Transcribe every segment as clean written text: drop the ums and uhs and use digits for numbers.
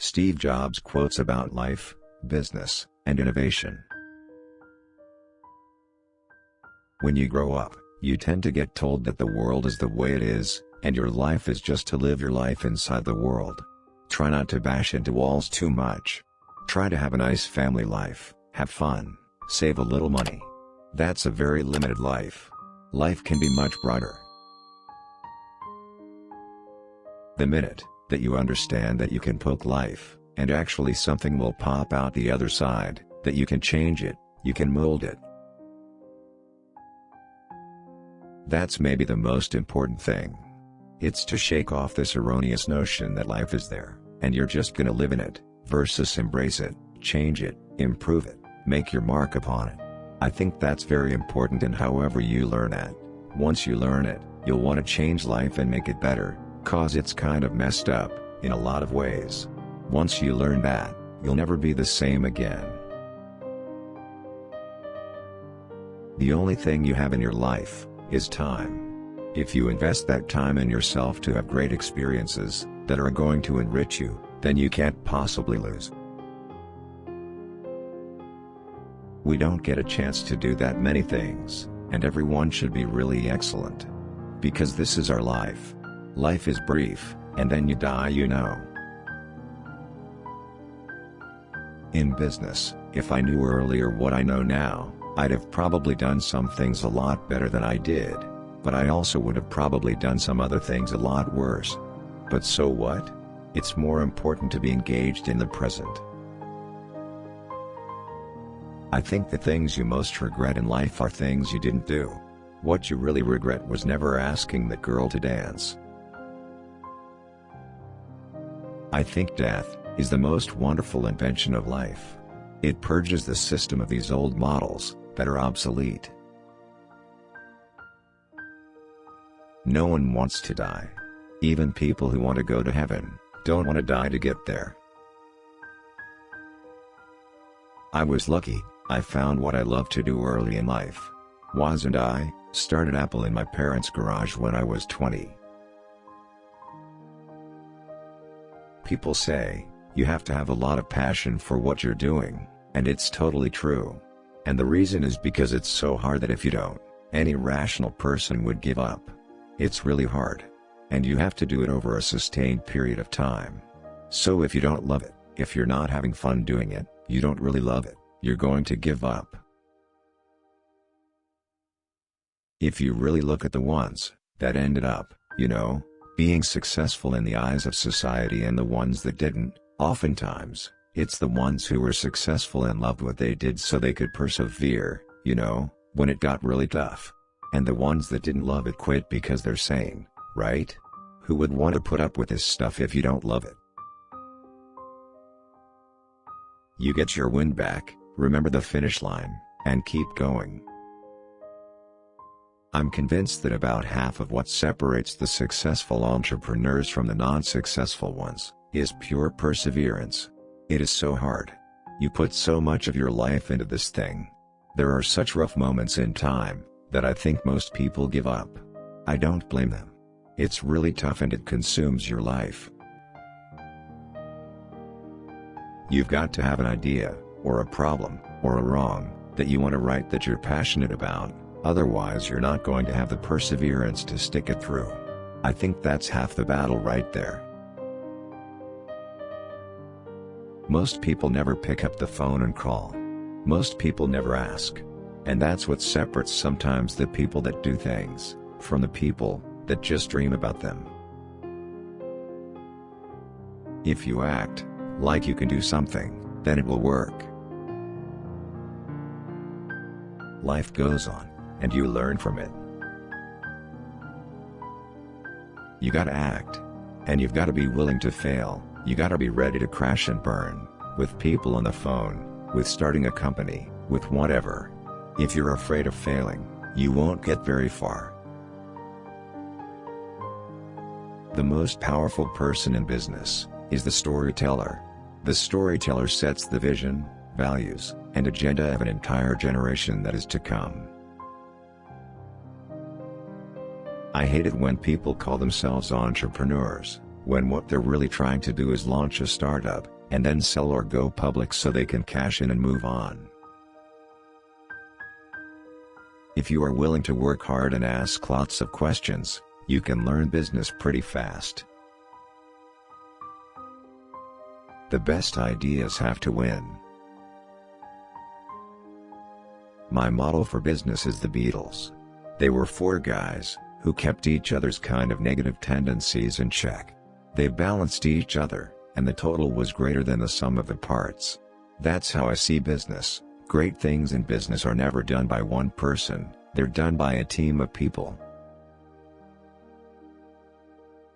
Steve Jobs quotes about life, business, and innovation. When you grow up, you tend to get told that the world is the way it is, and your life is just to live your life inside the world. Try not to bash into walls too much. Try to have a nice family life, have fun, save a little money. That's a very limited life. Life can be much brighter. The minute that you understand that you can poke life, and actually something will pop out the other side, that you can change it, you can mold it. That's maybe the most important thing. It's to shake off this erroneous notion that life is there, and you're just gonna live in it, versus embrace it, change it, improve it, make your mark upon it. I think that's very important in however you learn it. Once you learn it, you'll want to change life and make it better, cause it's kind of messed up, in a lot of ways. Once you learn that, you'll never be the same again. The only thing you have in your life is time. If you invest that time in yourself to have great experiences that are going to enrich you, then you can't possibly lose. We don't get a chance to do that many things, and everyone should be really excellent. Because this is our life. Life is brief, and then you die, you know. In business, if I knew earlier what I know now, I'd have probably done some things a lot better than I did, but I also would have probably done some other things a lot worse. But so what? It's more important to be engaged in the present. I think the things you most regret in life are things you didn't do. What you really regret was never asking that girl to dance. I think death is the most wonderful invention of life. It purges the system of these old models that are obsolete. No one wants to die. Even people who want to go to heaven don't want to die to get there. I was lucky. I found what I loved to do early in life. Wasn't I? Started Apple in my parents' garage when I was 20. People say, you have to have a lot of passion for what you're doing, and it's totally true. And the reason is because it's so hard that if you don't, any rational person would give up. It's really hard. And you have to do it over a sustained period of time. So if you don't love it, if you're not having fun doing it, you don't really love it, you're going to give up. If you really look at the ones that ended up, being successful in the eyes of society and the ones that didn't, oftentimes, it's the ones who were successful and loved what they did so they could persevere, when it got really tough. And the ones that didn't love it quit because they're sane, right? Who would want to put up with this stuff if you don't love it? You get your wind back, remember the finish line, and keep going. I'm convinced that about half of what separates the successful entrepreneurs from the non-successful ones is pure perseverance. It is so hard. You put so much of your life into this thing. There are such rough moments in time that I think most people give up. I don't blame them. It's really tough and it consumes your life. You've got to have an idea, or a problem, or a wrong, that you want to write that you're passionate about, otherwise you're not going to have the perseverance to stick it through. I think that's half the battle right there. Most people never pick up the phone and call. Most people never ask. And that's what separates sometimes the people that do things from the people that just dream about them. If you act like you can do something, then it will work. Life goes on, and you learn from it. You gotta act. And you've gotta be willing to fail, you gotta be ready to crash and burn, with people on the phone, with starting a company, with whatever. If you're afraid of failing, you won't get very far. The most powerful person in business is the storyteller. The storyteller sets the vision, values, and agenda of an entire generation that is to come. I hate it when people call themselves entrepreneurs. when what they're really trying to do is launch a startup, and then sell or go public so they can cash in and move on. If you are willing to work hard and ask lots of questions, you can learn business pretty fast. The best ideas have to win. My model for business is the Beatles. They were four guys who kept each other's kind of negative tendencies in check. They balanced each other, and the total was greater than the sum of the parts. That's how I see business. Great things in business are never done by one person, they're done by a team of people.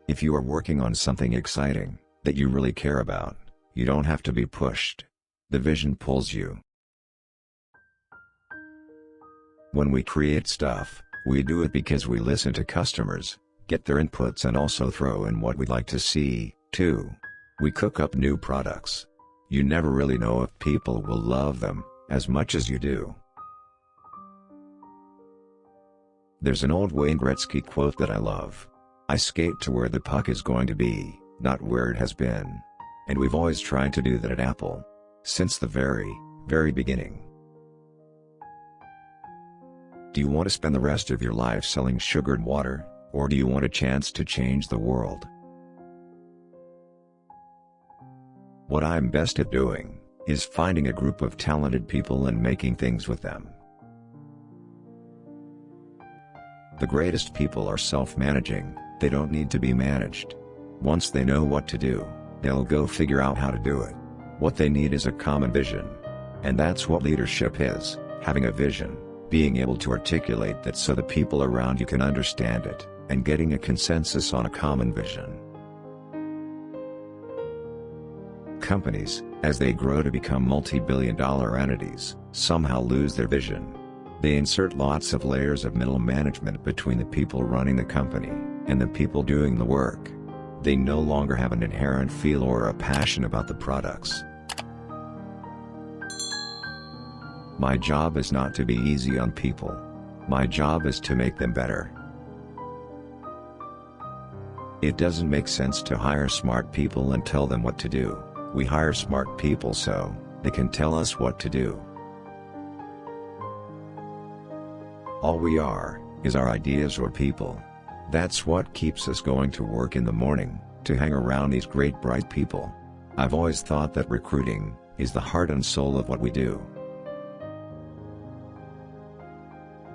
If you are working on something exciting, that you really care about, you don't have to be pushed. The vision pulls you. When we create stuff, we do it because we listen to customers, get their inputs and also throw in what we'd like to see, too. We cook up new products. You never really know if people will love them as much as you do. There's an old Wayne Gretzky quote that I love. I skate to where the puck is going to be, not where it has been. And we've always tried to do that at Apple. Since the very, very beginning. Do you want to spend the rest of your life selling sugared water, or do you want a chance to change the world? What I'm best at doing is finding a group of talented people and making things with them. The greatest people are self-managing, they don't need to be managed. Once they know what to do, they'll go figure out how to do it. What they need is a common vision. And that's what leadership is, having a vision, being able to articulate that so the people around you can understand it, and getting a consensus on a common vision. Companies, as they grow to become multi-billion-dollar entities, somehow lose their vision. They insert lots of layers of middle management between the people running the company and the people doing the work. They no longer have an inherent feel or a passion about the products. My job is not to be easy on people. My job is to make them better. It doesn't make sense to hire smart people and tell them what to do. We hire smart people so they can tell us what to do. All we are is our ideas or people. That's what keeps us going to work in the morning, to hang around these great bright people. I've always thought that recruiting is the heart and soul of what we do.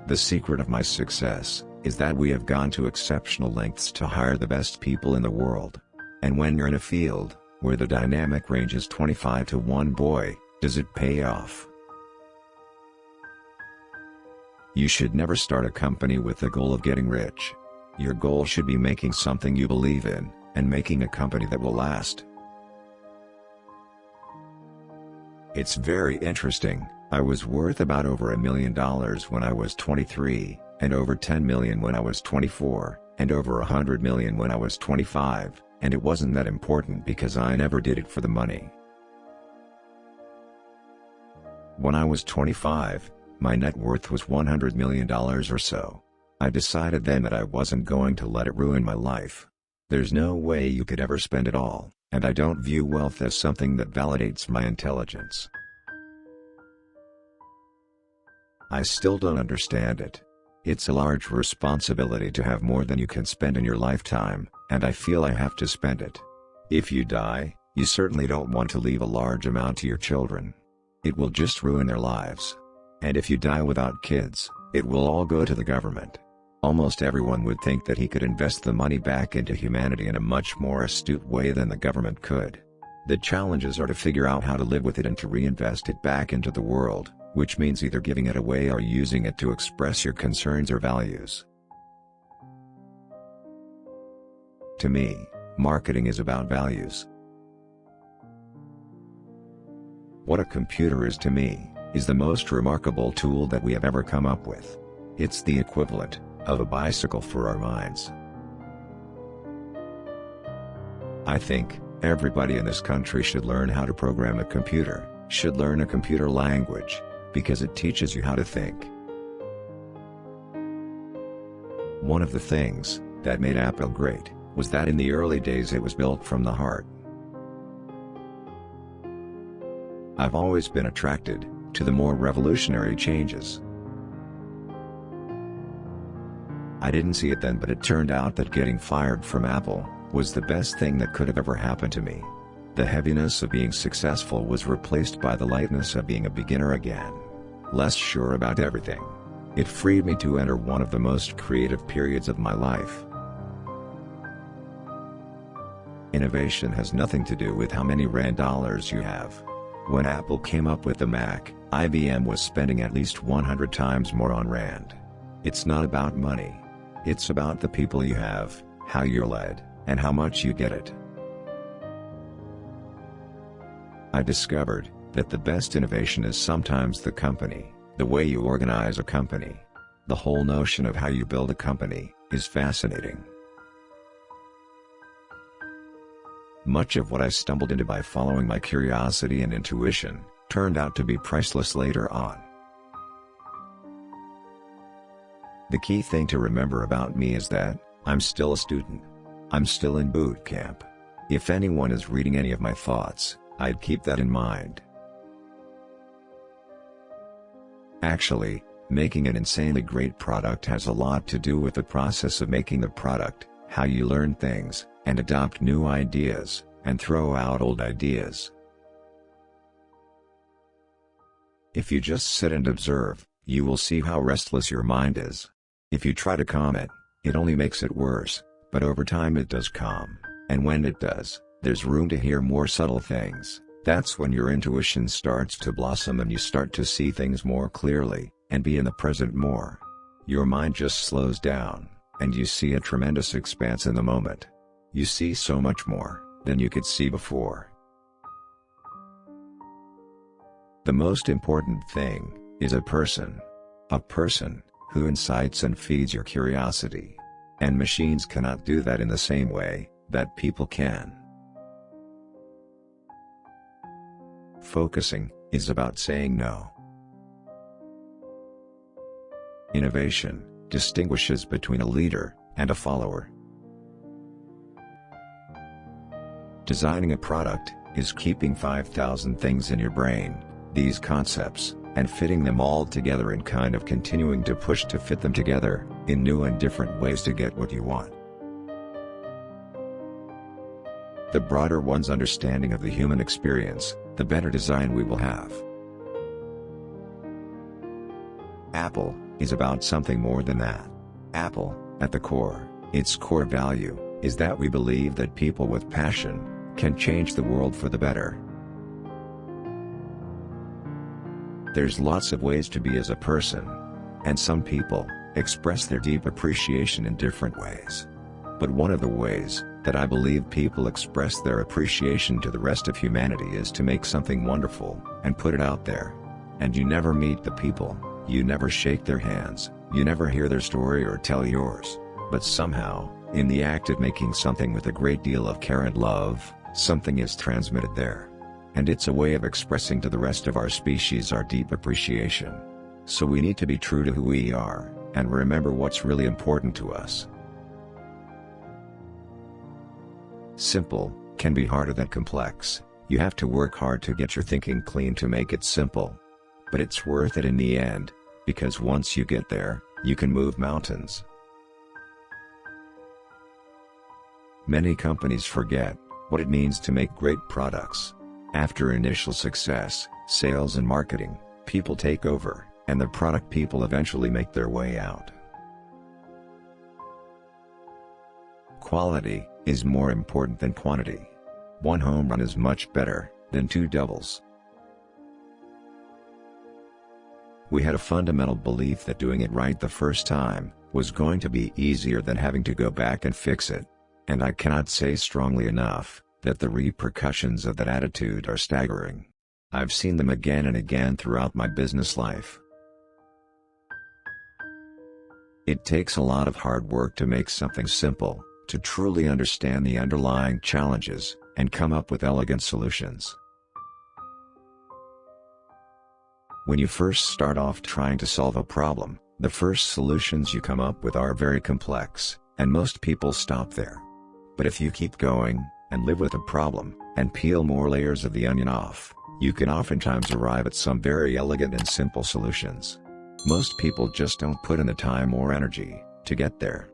The secret of my success is that we have gone to exceptional lengths to hire the best people in the world. And when you're in a field where the dynamic range is 25 to 1, boy, does it pay off. You should never start a company with the goal of getting rich. Your goal should be making something you believe in, and making a company that will last. It's very interesting. I was worth about over $1 million when I was 23, and over 10 million when I was 24, and over 100 million when I was 25, and it wasn't that important because I never did it for the money. When I was 25, my net worth was $100 million or so. I decided then that I wasn't going to let it ruin my life. There's no way you could ever spend it all, and I don't view wealth as something that validates my intelligence. I still don't understand it. It's a large responsibility to have more than you can spend in your lifetime, and I feel I have to spend it. If you die, you certainly don't want to leave a large amount to your children. It will just ruin their lives. And if you die without kids, it will all go to the government. Almost everyone would think that he could invest the money back into humanity in a much more astute way than the government could. The challenges are to figure out how to live with it and to reinvest it back into the world, which means either giving it away or using it to express your concerns or values. To me, marketing is about values. What a computer is to me is the most remarkable tool that we have ever come up with. It's the equivalent of a bicycle for our minds. I think everybody in this country should learn how to program a computer, should learn a computer language, because it teaches you how to think. One of the things that made Apple great was that in the early days it was built from the heart. I've always been attracted to the more revolutionary changes. I didn't see it then, but it turned out that getting fired from Apple was the best thing that could have ever happened to me. The heaviness of being successful was replaced by the lightness of being a beginner again, less sure about everything. It freed me to enter one of the most creative periods of my life. Innovation has nothing to do with how many rand dollars you have. When Apple came up with the Mac, IBM was spending at least 100 times more on rand. It's not about money. It's about the people you have, how you're led, and how much you get it. I discovered that the best innovation is sometimes the company, the way you organize a company. The whole notion of how you build a company is fascinating. Much of what I stumbled into by following my curiosity and intuition turned out to be priceless later on. The key thing to remember about me is that I'm still a student. I'm still in boot camp. If anyone is reading any of my thoughts, I'd keep that in mind. Actually, making an insanely great product has a lot to do with the process of making the product, how you learn things, and adopt new ideas, and throw out old ideas. If you just sit and observe, you will see how restless your mind is. If you try to calm it, it only makes it worse, but over time it does calm, and when it does, there's room to hear more subtle things. That's when your intuition starts to blossom and you start to see things more clearly, and be in the present more. Your mind just slows down, and you see a tremendous expanse in the moment. You see so much more than you could see before. The most important thing is a person. A person who incites and feeds your curiosity. And machines cannot do that in the same way that people can. Focusing is about saying no. Innovation distinguishes between a leader and a follower. Designing a product is keeping 5,000 things in your brain, these concepts, and fitting them all together and kind of continuing to push to fit them together in new and different ways to get what you want. The broader one's understanding of the human experience, the better design we will have. Apple is about something more than that. Apple, at the core, its core value, is that we believe that people with passion can change the world for the better. There's lots of ways to be as a person, and some people express their deep appreciation in different ways. But one of the ways that I believe people express their appreciation to the rest of humanity is to make something wonderful and put it out there. And you never meet the people, you never shake their hands, you never hear their story or tell yours, but somehow, in the act of making something with a great deal of care and love, something is transmitted there. And it's a way of expressing to the rest of our species our deep appreciation. So we need to be true to who we are, and remember what's really important to us. Simple can be harder than complex. You have to work hard to get your thinking clean to make it simple. But it's worth it in the end, because once you get there, you can move mountains. Many companies forget what it means to make great products. After initial success, sales and marketing, people take over, and the product people eventually make their way out. Quality is more important than quantity. One home run is much better than 2 doubles. We had a fundamental belief that doing it right the first time was going to be easier than having to go back and fix it. And I cannot say strongly enough that the repercussions of that attitude are staggering. I've seen them again and again throughout my business life. It takes a lot of hard work to make something simple, to truly understand the underlying challenges, and come up with elegant solutions. When you first start off trying to solve a problem, the first solutions you come up with are very complex, and most people stop there. But if you keep going, and live with a problem, and peel more layers of the onion off, you can oftentimes arrive at some very elegant and simple solutions. Most people just don't put in the time or energy to get there.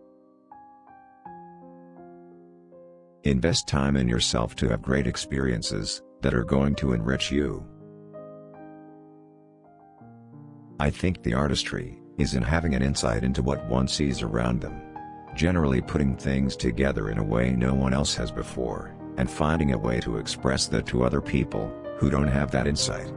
Invest time in yourself to have great experiences that are going to enrich you. I think the artistry is in having an insight into what one sees around them. Generally putting things together in a way no one else has before, and finding a way to express that to other people who don't have that insight.